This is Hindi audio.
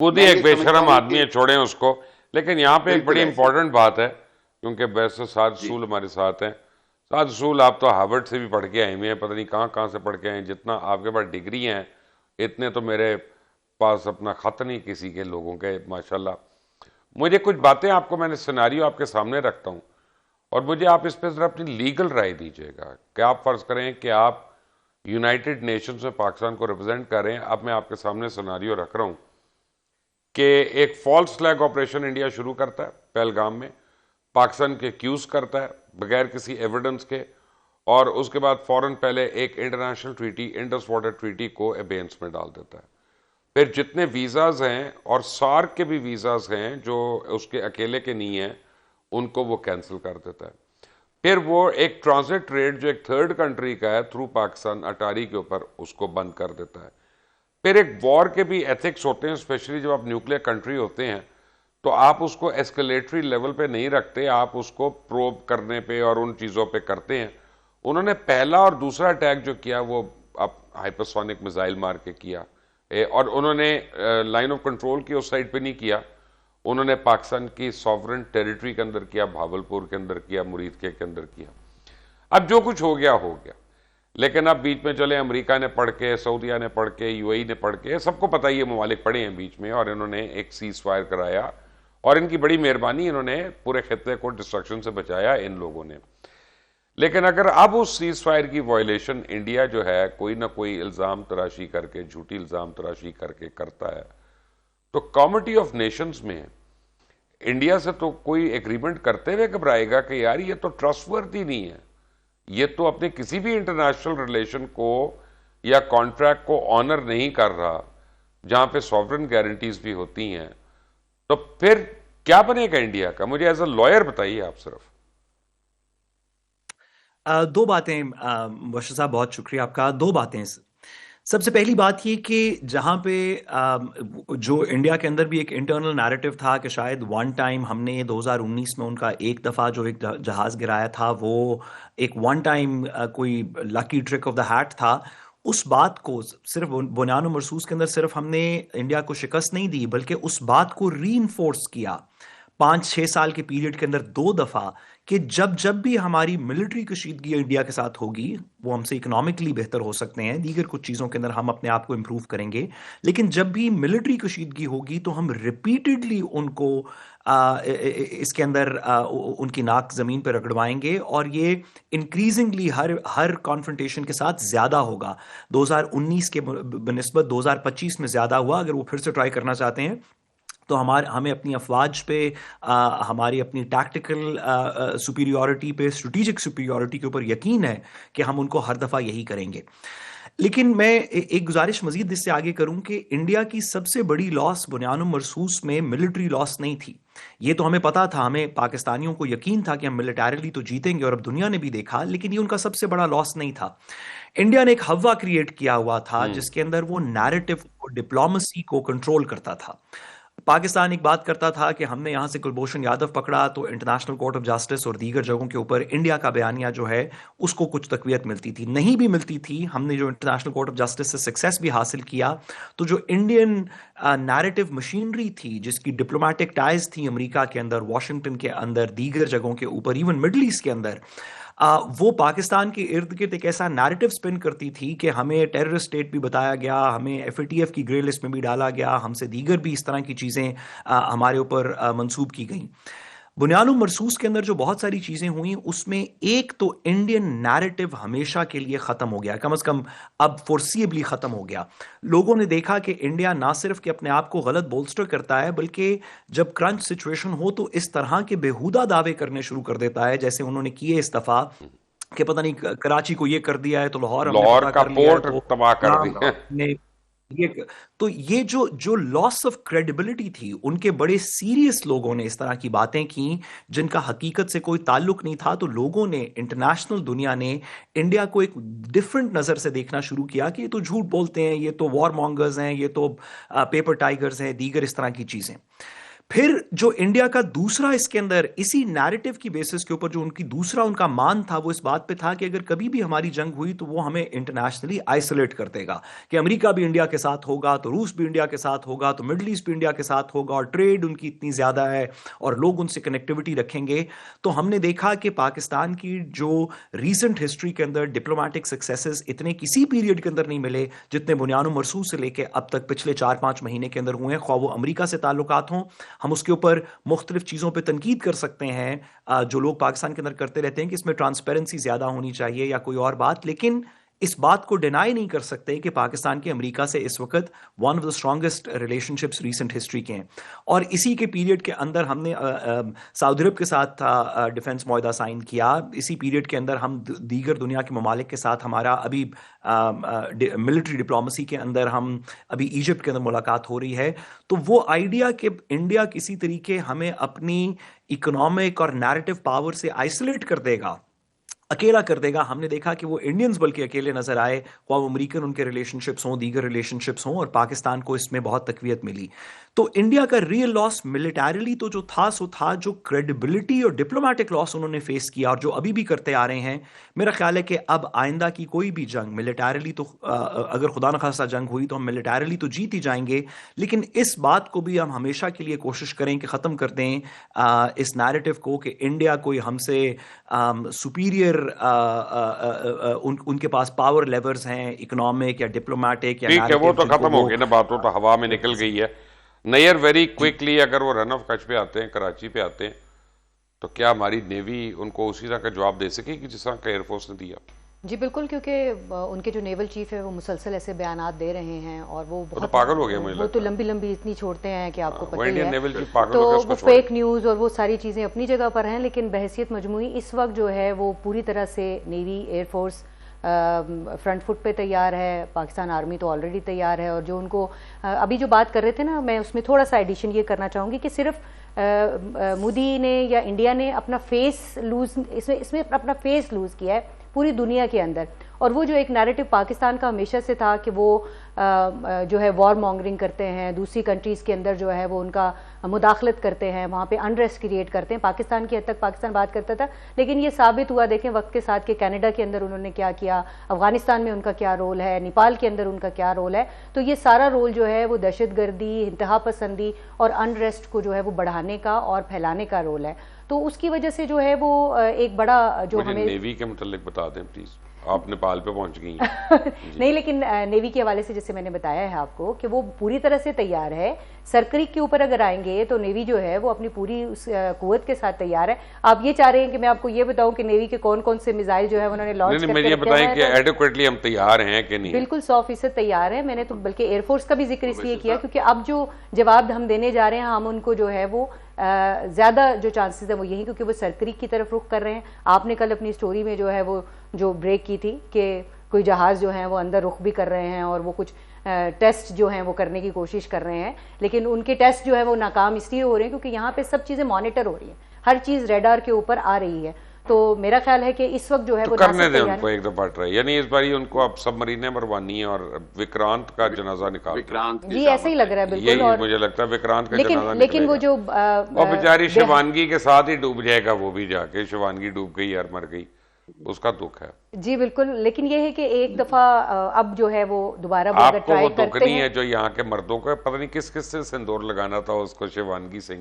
खुद ही मैं एक ये समझता बेशरम हूँ आदमी कि है, छोड़ें उसको। लेकिन यहाँ पे एक बिल्कुल बड़ी ऐसे ही। इंपॉर्टेंट बात है, क्योंकि वैसे साद जी। रसूल हमारे साथ हैं। साद रसूल, आप तो हार्वर्ड से भी पढ़ के आए हुए हैं, पता नहीं कहाँ कहाँ से पढ़ के आए हैं। जितना आपके पास डिग्री हैं, इतने तो मेरे पास अपना खत नहीं किसी के लोगों के, माशाल्लाह। मुझे कुछ बातें, आपको मैंने सिनारियो आपके सामने रखता हूँ, और मुझे आप इस पर जरा अपनी लीगल राय दीजिएगा कि आप फर्ज करें कि आप यूनाइटेड नेशंस में पाकिस्तान को रिप्रेजेंट कर रहे हैं। अब मैं आपके सामने सिनारियो रख रहा हूँ कि एक फॉल्स फ्लैग ऑपरेशन इंडिया शुरू करता है पहलगाम में, पाकिस्तान के एक्यूज करता है बगैर किसी एविडेंस के, और उसके बाद फौरन पहले एक international treaty, Indus water treaty को अबेंस में डाल देता है। फिर जितने वीज़ाज हैं, और सार्क के भी वीज़ाज हैं जो उसके अकेले के नहीं हैं, उनको वो कैंसिल कर देता है। फिर वो एक ट्रांजिट ट्रेड जो एक थर्ड कंट्री का है थ्रू पाकिस्तान अटारी के ऊपर, उसको बंद कर देता है। फिर एक वॉर के भी एथिक्स होते हैं, स्पेशली जब आप न्यूक्लियर कंट्री होते हैं, तो आप उसको एस्केलेटरी लेवल पे नहीं रखते, आप उसको प्रोब करने पे और उन चीज़ों पे करते हैं। उन्होंने पहला और दूसरा अटैक जो किया वो आप हाइपरसोनिक मिसाइल मार के किया। और उन्होंने लाइन ऑफ कंट्रोल की उस साइड पे नहीं किया, उन्होंने पाकिस्तान की सॉवरेन टेरिटरी के अंदर किया, भावलपुर के अंदर किया, मुरीदके के अंदर किया। अब जो कुछ हो गया हो गया। लेकिन अब बीच में चले, अमेरिका ने पढ़ के, सऊदिया ने पढ़ के, यूएई ने पढ़ के, सबको पता ही है, ममालिक पड़े हैं बीच में, और इन्होंने एक सीज फायर कराया। और इनकी बड़ी मेहरबानी, इन्होंने पूरे खत्े को डिस्ट्रक्शन से बचाया इन लोगों ने। लेकिन अगर अब उस सीज फायर की वायलेशन इंडिया जो है कोई ना कोई इल्ज़ाम तराशी करके, झूठी इल्ज़ाम तराशी करके करता है, तो कॉमिटी ऑफ नेशंस में इंडिया से तो कोई एग्रीमेंट करते हुए घबराएगा कि यार ये तो ट्रस्टवर्दी नहीं है, ये तो अपने किसी भी इंटरनेशनल रिलेशन को या कॉन्ट्रैक्ट को ऑनर नहीं कर रहा, जहां पे सॉवरेन गारंटीज भी होती हैं। तो फिर क्या बनेगा इंडिया का? मुझे एज अ लॉयर बताइए आप सिर्फ। दो बातें बशीर साहब, बहुत शुक्रिया आपका। दो बातें। सबसे पहली बात ये कि जहाँ पे जो इंडिया के अंदर भी एक इंटरनल नैरेटिव था कि शायद वन टाइम हमने 2019 में उनका एक दफ़ा जो एक जहाज़ गिराया था वो एक वन टाइम कोई lucky trick of the hat था। उस बात को सिर्फ बुनियाद मरसूस के अंदर सिर्फ हमने इंडिया को शिकस्त नहीं दी, बल्कि उस बात को री किया 5-6 साल के पीरियड के अंदर दो दफा, कि जब जब भी हमारी मिलिट्री कशीदगी इंडिया के साथ होगी, वो हमसे इकोनॉमिकली बेहतर हो सकते हैं, दीगर कुछ चीज़ों के अंदर हम अपने आप को इम्प्रूव करेंगे, लेकिन जब भी मिलिट्री कशीदगी होगी तो हम रिपीटेडली उनको इसके अंदर उनकी नाक ज़मीन पर रगड़वाएंगे, और ये इंक्रीजिंगली हर हर कॉन्फ्रंटेशन के साथ ज़्यादा होगा। 2019 के बनस्बत 2025 में ज़्यादा हुआ। अगर वो फिर से ट्राई करना चाहते हैं तो हमें अपनी अफवाज पे, हमारी अपनी टैक्टिकल सुपीरियॉरिटी पे, स्ट्रेटेजिक सुपीरियॉरिटी के ऊपर यकीन है कि हम उनको हर दफ़ा यही करेंगे। लेकिन मैं एक गुजारिश मजीद इससे आगे करूं कि इंडिया की सबसे बड़ी लॉस बुनियाद मरसूस में मिलिट्री लॉस नहीं थी। ये तो हमें पता था, हमें पाकिस्तानियों को यकीन था कि हम मिलिटरीली तो जीतेंगे, और अब दुनिया ने भी देखा, लेकिन ये उनका सबसे बड़ा लॉस नहीं था। इंडिया ने एक हवा क्रिएट किया हुआ था जिसके अंदर वो नैरेटिव को, डिप्लोमेसी को कंट्रोल करता था। पाकिस्तान एक बात करता था कि हमने यहां से कुलभूषण यादव पकड़ा तो इंटरनेशनल कोर्ट ऑफ जस्टिस और दीगर जगहों के ऊपर इंडिया का बयानिया जो है उसको कुछ तकवीत मिलती थी, नहीं भी मिलती थी। हमने जो इंटरनेशनल कोर्ट ऑफ जस्टिस से सक्सेस भी हासिल किया, तो जो इंडियन नैरेटिव मशीनरी थी, जिसकी डिप्लोमेटिक टाइज थी अमेरिका के अंदर, वाशिंगटन के अंदर, दीगर जगहों के ऊपर, इवन मिडल ईस्ट के अंदर, वो पाकिस्तान के इर्द गिर्द एक ऐसा नैरेटिव स्पिन करती थी कि हमें टेररिस्ट स्टेट भी बताया गया, हमें एफएटीएफ की ग्रे लिस्ट में भी डाला गया, हमसे दीगर भी इस तरह की चीज़ें हमारे ऊपर मंसूब की गई। बुनियाद मरसूस के अंदर जो बहुत सारी चीज़ें हुई, उसमें एक तो इंडियन नैरेटिव हमेशा के लिए ख़त्म हो गया, कम अज़ कम अब फोर्सिएबली ख़त्म हो गया। लोगों ने देखा कि इंडिया ना सिर्फ कि अपने आप को गलत बोल्स्टर करता है, बल्कि जब क्रंच सिचुएशन हो तो इस तरह के बेहुदा दावे करने शुरू कर देता है, जैसे उन्होंने किए इस दफ़ा कि पता नहीं कराची को ये कर दिया है तो लाहौर हमने लाहौर फतह का कर लिया है, पोर्ट तो तबाह कर दिया। हमने ये, तो ये जो जो लॉस ऑफ क्रेडिबिलिटी थी, उनके बड़े सीरियस लोगों ने इस तरह की बातें की जिनका हकीकत से कोई ताल्लुक नहीं था, तो लोगों ने, इंटरनेशनल दुनिया ने इंडिया को एक डिफरेंट नजर से देखना शुरू किया कि ये तो झूठ बोलते हैं, ये तो वॉर मॉन्गर्स हैं, ये तो पेपर टाइगर्स हैं, दीगर इस तरह की चीजें। फिर जो इंडिया का दूसरा इसके अंदर इसी नैरेटिव की बेसिस के ऊपर जो उनकी दूसरा उनका मान था वो इस बात पे था कि अगर कभी भी हमारी जंग हुई तो वो हमें इंटरनेशनली आइसोलेट कर देगा, कि अमेरिका भी इंडिया के साथ होगा तो रूस भी इंडिया के साथ होगा तो मिडल ईस्ट भी इंडिया के साथ होगा, और ट्रेड उनकी इतनी ज्यादा है और लोग उनसे कनेक्टिविटी रखेंगे। तो हमने देखा कि पाकिस्तान की जो रीसेंट हिस्ट्री के अंदर डिप्लोमेटिक सक्सेसेस इतने किसी पीरियड के अंदर नहीं मिले जितने बुनियानो मरसूद से लेके अब तक पिछले 4-5 महीने के अंदर हुए हैं, ख्वाह वो अमेरिका से ताल्लुकात हों। हम उसके ऊपर मुख्तलिफ चीज़ों पे तनकीद कर सकते हैं, जो लोग पाकिस्तान के अंदर करते रहते हैं कि इसमें ट्रांसपेरेंसी ज़्यादा होनी चाहिए या कोई और बात, लेकिन इस बात को डिनाई नहीं कर सकते कि पाकिस्तान के अमेरिका से इस वक्त one of the strongest relationships recent history के हैं। और इसी के पीरियड के अंदर हमने सऊदी अरब के साथ डिफेंस मुआहदा साइन किया। इसी पीरियड के अंदर हम दीगर दुनिया के ममालिक के साथ हमारा अभी मिलिट्री डिप्लोमेसी के अंदर हम अभी इजिप्ट के अंदर मुलाकात हो रही है। तो वो आइडिया कि इंडिया किसी तरीके हमें अपनी इकोनॉमिक और नैरेटिव पावर से आइसोलेट कर देगा, अकेला कर देगा, हमने देखा कि वो इंडियंस बल्कि अकेले नजर आए, ख्वाह वो अमरीकन उनके रिलेशनशिप्स हों, दीगर रिलेशनशिप्स हों, और पाकिस्तान को इसमें बहुत तकवीत मिली। तो इंडिया का रियल लॉस मिलिटरीली तो जो था सो था, जो क्रेडिबिलिटी और डिप्लोमेटिक लॉस उन्होंने फेस किया और जो अभी भी करते आ रहे हैं, मेरा ख्याल है कि अब आइंदा की कोई भी जंग मिलिटरीली तो अगर खुदा न खासा जंग हुई तो हम मिलिटरीली तो जीत ही जाएंगे, लेकिन इस बात को भी हम हमेशा के लिए कोशिश करें कि ख़त्म कर दें इस नैरेटिव को कि इंडिया कोई हमसे सुपीरियर उनके पास पावर लेवर्स हैं इकोनॉमिक या डिप्लोमेटिक या ठीक है, वो नैरेटिव तो जिनको खत्म हो वो गई ना बात, वो तो हवा में निकल गई है। नैयर वेरी क्विकली, अगर वो रन ऑफ कच्छ पे आते हैं, कराची पे आते हैं, तो क्या हमारी नेवी उनको उसी तरह का जवाब दे सकेगी जिस तरह का एयरफोर्स ने दिया? जी बिल्कुल, क्योंकि उनके जो नेवल चीफ है वो मुसलसल ऐसे बयानात दे रहे हैं और वो तो बहुत पागल हो गया मुझे वो लगता तो है। लंबी लंबी इतनी छोड़ते हैं कि आपको वो पता ही इंडियन है। नेवल चीफ पागल तो हो गया, वो उसको छोड़ फेक न्यूज़ और वो सारी चीज़ें अपनी जगह पर हैं, लेकिन बहसियत मजमूई इस वक्त जो है वो पूरी तरह से नेवी एयरफोर्स फ्रंट फुट पे तैयार है। पाकिस्तान आर्मी तो ऑलरेडी तैयार है, और जो उनको अभी जो बात कर रहे थे ना, मैं उसमें थोड़ा सा एडिशन ये करना चाहूँगी कि सिर्फ मोदी ने या इंडिया ने अपना फेस लूज इसमें अपना फेस लूज किया है पूरी दुनिया के अंदर। और वो जो एक नैरेटिव पाकिस्तान का हमेशा से था कि वो जो है वॉर मॉन्गरिंग करते हैं, दूसरी कंट्रीज़ के अंदर जो है वो उनका मुदाखलत करते हैं, वहाँ पे अनरेस्ट क्रिएट करते हैं। पाकिस्तान की हद तक पाकिस्तान बात करता था, लेकिन ये साबित हुआ देखें वक्त के साथ कि कनाडा के अंदर उन्होंने क्या किया, अफगानिस्तान में उनका क्या रोल है, नेपाल के अंदर उनका क्या रोल है। तो ये सारा रोल जो है वो दहशतगर्दी, इंतहा पसंदी और अनरेस्ट को जो है वो बढ़ाने का और फैलाने का रोल है। तो उसकी वजह से जो है वो एक बड़ा जो मुझे हमें नेवी के मतलब बता दें प्लीज, आप नेपाल पे पहुंच गई हैं। नहीं, लेकिन नेवी के हवाले से जैसे मैंने बताया है आपको कि वो पूरी तरह से तैयार है। सरक्रीक के ऊपर अगर आएंगे तो नेवी जो है वो अपनी पूरी उस कुव्वत के साथ तैयार है। आप ये चाह रहे हैं कि मैं आपको ये बताऊं कि नेवी के कौन कौन से मिसाइल जो है उन्होंने लॉन्च नहीं, मुझे ये करके बताएं कि एडिक्वेटली हम तैयार हैं कि नहीं? बिल्कुल 100% तैयार है। मैंने तो बल्कि एयरफोर्स का भी जिक्र इसलिए किया क्योंकि अब जो जवाब हम देने जा रहे हैं, हम उनको जो है वो ज़्यादा जो चांसेस है वो यही, क्योंकि वो सरक्रीक की तरफ रुख कर रहे हैं। आपने कल अपनी स्टोरी में जो है वो जो ब्रेक की थी कि कोई जहाज़ जो है वो अंदर रुख भी कर रहे हैं और वो कुछ टेस्ट जो हैं वो करने की कोशिश कर रहे हैं, लेकिन उनके टेस्ट जो है वो नाकाम इसलिए हो रहे हैं क्योंकि यहाँ पे सब चीज़ें मॉनिटर हो रही हैं, हर चीज़ रेडार के ऊपर आ रही है। तो मेरा ख्याल है कि इस वक्त जो है तो वो करने दें उनको एक दफा ट्राई, यानी इस बार उनको अब सबमरीनें मरवानी है और विक्रांत का जनाजा निकाल विक्रांत जी ऐसा ही लग रहा है बिल्कुल। यही और मुझे लगता है विक्रांत का लेकिन जनाजा लेकिन वो जो और बेचारी शिवानगी के साथ ही डूब जाएगा वो भी, जाके शिवानगी डूब गई यार, मर गई, उसका दुख है। जी बिल्कुल, लेकिन ये है कि एक दफा अब जो है वो दोबारा वो अगर आपको वो ट्राई दुख करते नहीं हैं। है जो यहाँ के मर्दों का, पता नहीं किस किस से सिंदूर लगाना था उसको, शिवानगी सिंह